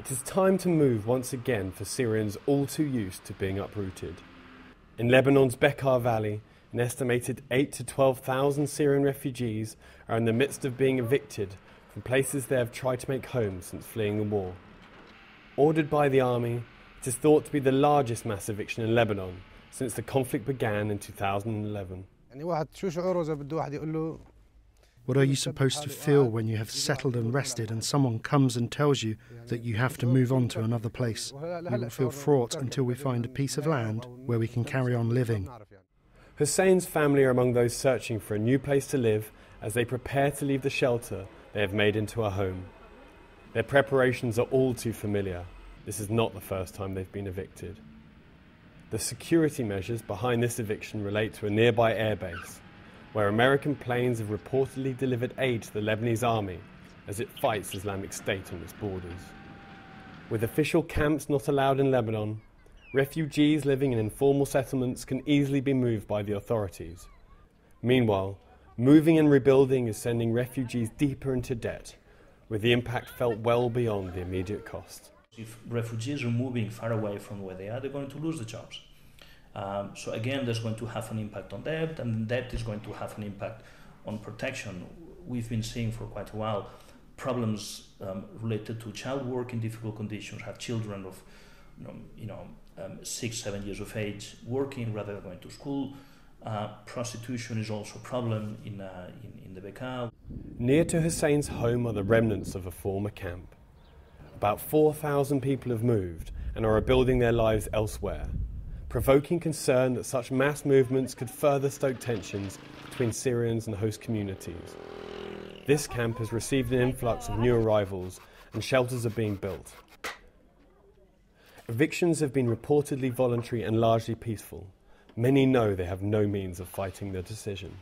It is time to move once again for Syrians all too used to being uprooted. In Lebanon's Bekaa Valley, an estimated 8,000 to 12,000 Syrian refugees are in the midst of being evicted from places they have tried to make homes since fleeing the war. Ordered by the army, it is thought to be the largest mass eviction in Lebanon since the conflict began in 2011. What are you supposed to feel when you have settled and rested and someone comes and tells you that you have to move on to another place? We will feel fraught until we find a piece of land where we can carry on living. Hussein's family are among those searching for a new place to live as they prepare to leave the shelter they have made into a home. Their preparations are all too familiar. This is not the first time they've been evicted. The security measures behind this eviction relate to a nearby airbase, where American planes have reportedly delivered aid to the Lebanese army as it fights Islamic State on its borders. With official camps not allowed in Lebanon, refugees living in informal settlements can easily be moved by the authorities. Meanwhile, moving and rebuilding is sending refugees deeper into debt, with the impact felt well beyond the immediate cost. If refugees are moving far away from where they are, they're going to lose the jobs. So again, that's going to have an impact on debt, and debt is going to have an impact on protection. We've been seeing for quite a while problems related to child work in difficult conditions, have children of 6, 7 years of age working rather than going to school. Prostitution is also a problem in the Bekaa. Near to Hussein's home are the remnants of a former camp. About 4,000 people have moved and are rebuilding their lives elsewhere, provoking concern that such mass movements could further stoke tensions between Syrians and host communities. This camp has received an influx of new arrivals and shelters are being built. Evictions have been reportedly voluntary and largely peaceful. Many know they have no means of fighting the decision.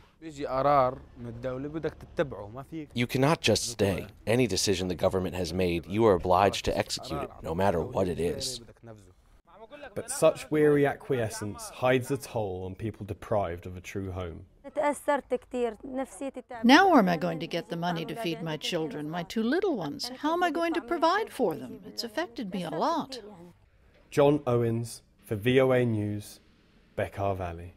You cannot just stay. Any decision the government has made, you are obliged to execute it, no matter what it is. But such weary acquiescence hides a toll on people deprived of a true home. Now where am I going to get the money to feed my children, my 2 little ones? How am I going to provide for them? It's affected me a lot. Owens for VOA News, Bekaa Valley.